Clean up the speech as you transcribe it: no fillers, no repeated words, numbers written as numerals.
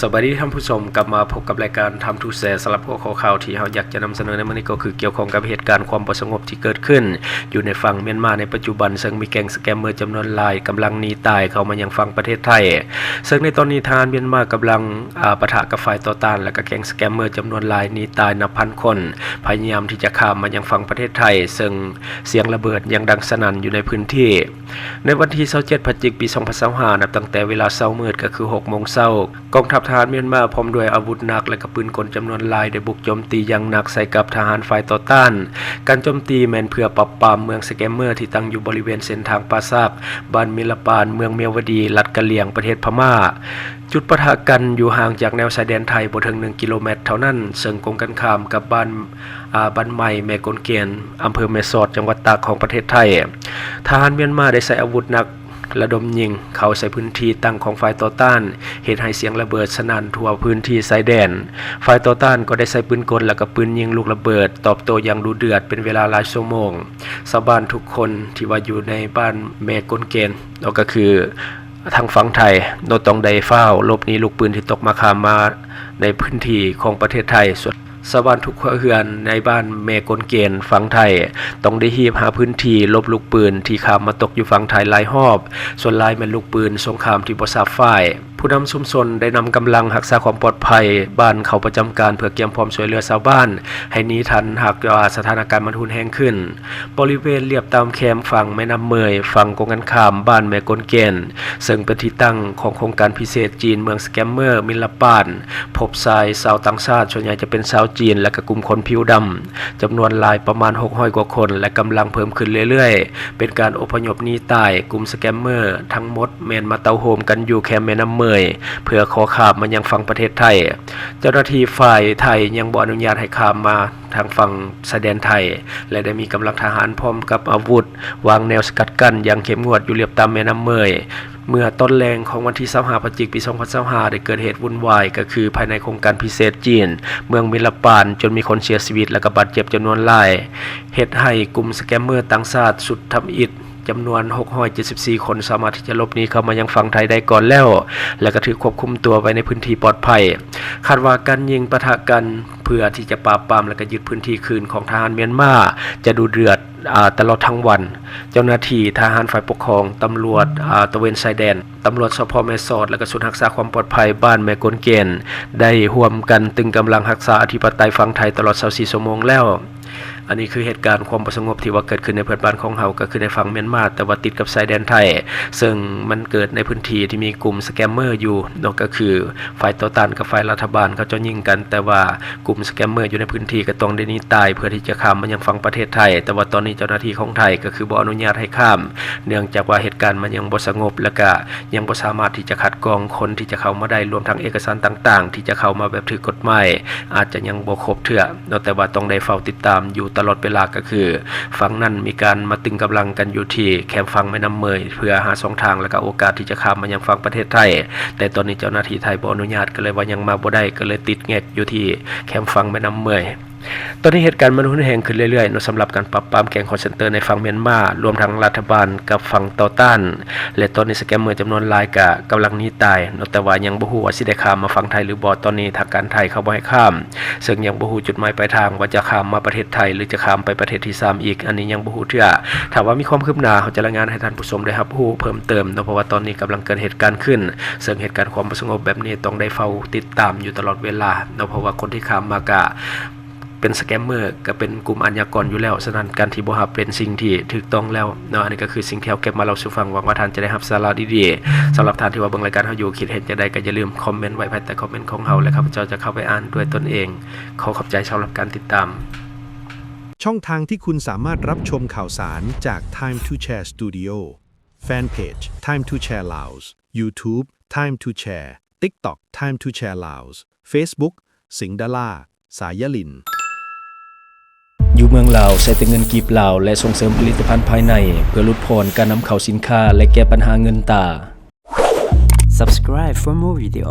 สวัสดีท่านผู้ชมกลับมาพบกับรายการทำทูแชร์สำหรับหัวข้อข่าวที่เราอยากจะนำเสนอในวันนี้ก็คือเกี่ยวข้องกับเหตุการณ์ความบ่สงบที่เกิดขึ้นอยู่ในฝั่งเมียนมาในปัจจุบันซึ่งมีแก๊งสแกมเมอร์จำนวนหลายกำลังหนีตายเข้ามายังฝั่งประเทศไทยซึ่งในตอนนี้ทหารเมียนมากำลังปะทะกับฝ่ายต่อต้านและก็แก๊งสแกมเมอร์จำนวนหลายหนีตายนับพันคนพยายามที่จะข้ามมายังฝั่งประเทศไทยซึ่งเสียงระเบิดยังดังสนั่นอยู่ในพื้นที่ในวันที่27พฤศจิกายนปี2025นับตั้งแต่เวลาเช้ามืดก็คือ 6 โมงเช้ากองทัพทหารเมียนมาพร้อมด้วยอาวุธหนักและก็ปืนกลจำนวนหลายได้บุกโจมตีอย่างหนักใส่กับทหารฝ่ายต่อต้านการโจมตีแม้นเพื่อปราบปรามเมืองสแกมเมอร์ที่ตั้งอยู่บริเวณเส้นทางปาซักบ้านมิลปานเมืองเมียวดีรัฐกะเหรี่ยงประเทศพม่าจุดปะทะกันอยู่ห่างจากแนวชายแดนไทยบ่ถึง1กิโลเมตรเท่านั้นซึ่งตรงกันข้ามกับบ้านใหม่แม่กลเกียนอำเภอแม่สอดจังหวัดตากของประเทศไทยทหารเมียนมาได้ใช้อาวุธหนักระดมยิงเข้าใส่พื้นที่ตั้งของฝ่ายต่อต้านเหตุให้เสียงระเบิดสนั่นทั่วพื้นที่ชายแดนฝ่ายต่อต้านก็ได้ใช้ปืนกลและก็ปืนยิงลูกระเบิดตอบโต้อย่างดุเดือดเป็นเวลาหลายชั่วโมงชาวบ้านทุกคนที่ว่าอยู่ในบ้านแม่กลเกนก็คือทางฝั่งไทยโดยต้องได้เฝ้าหลบหนีลูกปืนที่ตกมาข้ามมาในพื้นที่ของประเทศไทยส่วนชาวบ้านทุกครัวเรือนในบ้านเมกลเกนฝั่งไทยต้องได้หีบหาพื้นที่ลบลูกปืนที่ข้ามมาตกอยู่ฝั่งไทยหลายรอบส่วนหลายเป็นลูกปืนสงครามที่บ่ทราบฝ่ายผู้นำชุมชนได้นำกำลังรักษาความปลอดภัยบ้านเขาประจำการเพื่อเตรียมพร้อมช่วยเหลือชาวบ้านให้หนีทันหากว่าสถานการณ์มันรุนแรงขึ้นบริเวณเรียบตามแคมฝั่งแม่น้ำเมยฝั่งตรงกันข้ามบ้านแม่กลเกนซึ่งเป็นที่ตั้งของโครงการพิเศษจีนเมืองสแกมเมอร์มิลปานพบชายชาวต่างชาติส่วนใหญ่จะเป็นชาวจีนและก็กลุ่มคนผิวดำจำนวนหลายประมาณ600กว่าคนและกำลังเพิ่มขึ้นเรื่อยๆเป็นการอพยพหนีตายกลุ่มสแกมเมอร์ทั้งหมดแม่นมาเตาโฮมกันอยู่แคมแม่น้ำเมยเพื่อขอข้ามมายังฝั่งประเทศไทยเจ้าหน้าที่ฝ่ายไทยยังบ่อนุญาตให้ข้ามมาทางฝั่งชายแดนไทยและได้มีกำลังทหารพร้อมกับอาวุธวางแนวสกัดกั้นอย่างเข้มงวดอยู่เรียบตามแม่น้ำเมยเมื่อต้นแรงของวันที่25พฤศจิกายนปี2025ได้เกิดเหตุวุ่นวายก็คือภายในโครงการพิเศษจีนเมืองมิลปานจนมีคนเสียชีวิตและก็บาดเจ็บจำนวนหลายเหตุให้กลุ่มสแกมเมอร์ต่างชาติสุดทำอิฐจำนวน674คนสามารถที่จะหลบหนีเข้ามายังฝั่งไทยได้ก่อนแล้วและก็ถูกควบคุมตัวไว้ในพื้นที่ปลอดภัยคาดว่าการยิงปะทะกันเพื่อที่จะปราบปรามและก็ยึดพื้นที่คืนของทหารเมียนมาจะดูเดือดตลอดทั้งวันเจ้าหน้าที่ทหารฝ่ายปกครองตำรวจตระเวนชายแดนตำรวจสพ.แม่สอดและก็ศูนย์รักษาความปลอดภัยบ้านแม่กลเกนได้ร่วมกันตึงกำลังรักษาอธิปไตยฝั่งไทยตลอด24ชั่วโมงแล้วอันนี้คือเหตุการณ์ความบ่สงบที่ว่าเกิดขึ้นในเพื่อนบ้านของเราก็คือในฝั่งเมียนมาแต่ว่าติดกับชายแดนไทยซึ่งมันเกิดในพื้นที่ที่มีกลุ่มสแกมเมอร์อยู่ก็คือฝ่ายต่อต้านกับฝ่ายรัฐบาลเขาจะยิงกันแต่ว่ากลุ่มสแกมเมอร์อยู่ในพื้นที่ก็ต้องได้หนีตายเพื่อที่จะข้ามมายังฝั่งประเทศไทยแต่ว่าตอนนี้เจ้าหน้าที่ของไทยก็คือบ่อนุญาตให้ข้ามเนื่องจากว่าเหตุการณ์มันยังบ่สงบและก็ยังบ่สามารถที่จะคัดกรองคนที่จะเข้ามาได้รวมทั้งเอกสารต่างๆที่จะเข้ามาแบบถูกกฎหมายอาจจะยังบ่ครบถ้วนแต่ว่าต้องได้เฝ้าติดตามอยู่ตลอดเวลาก็คือฝั่งนั้นมีการมาตึงกำลังกันอยู่ที่แคมป์ฝั่งแม่น้ำเมยเพื่อหาช่องทางและก็โอกาสที่จะข้ามมายังฝั่งประเทศไทยแต่ตอนนี้เจ้าหน้าที่ไทยบ่อนุญาตก็เลยว่ายังมาบ่ได้ก็เลยติดแงกอยู่ที่แคมป์ฝั่งแม่น้ำเมยตอนนี้เหตุการณ์มันรุนแรงขึ้นเรื่อยๆสำหรับการปราบปรามแก๊งคอลเซ็นเตอร์ในฝั่งเมียนมารวมทั้งรัฐบาลกับฝั่งต่อต้านและตอนนี้สแกมเมอร์จำนวนหลายก็กำลังหนีตายแต่ว่ายังบ่ฮู้ว่าสิได้ข้ามมาฝั่งไทยหรือบ่ตอนนี้ทางการไทยเขาบ่ให้ข้ามซึ่งยังบ่ฮู้จุดหมายปลายทางว่าจะข้ามมาประเทศไทยหรือจะข้ามไปประเทศที่3อีกอันนี้ยังบ่ฮู้เทื่อถ้าว่ามีความคืบหน้าเขาจะรายงานให้ท่านผู้ชมได้รับรู้เพิ่มเติมเพราะว่าตอนนี้กำลังเกิดเหตุการณ์ขึ้นซึ่งเหตุการณ์ความบ่สงบแบบนี้ต้องได้เฝ้าติดตามอยู่ตลอดเวลาเพราะว่าคนที่ข้ามมาก็เป็นสแกมเมอร์ก็เป็นกลุ่มอาชญากรอยู่แล้วฉะนั้นการที่บ่รับเป็นสิ่งที่ถูกต้องแล้วอันนี้ก็คือสิ่งที่เราเก็บมาเล่าสู่ฟังหวังว่าท่านจะได้รับสาระดีๆสำหรับท่านที่ว่าเบิ่งรายการเฮาอยู่คิดเห็นจังไดก็อย่าลืมคอมเมนต์ไว้ภายใต้คอมเมนต์ของเฮาและข้าพเจ้าจะเข้าไปอ่านด้วยตนเองขอขอบใจสำหรับการติดตามช่องทางที่คุณสามารถรับชมข่าวสารจาก Time to Share Studio Fanpage Time to Share Laos YouTube Time to Share TikTok Time to Share Laos Facebook สิงห์ดาราสายลินอยู่เมืองลาวใช้แต่เงินกีบลาวและส่งเสริมผลิตภัณฑ์ภายในเพื่อลดผ่อนการนำเข้าสินค้าและแก้ปัญหาเงินตา Subscribe for more video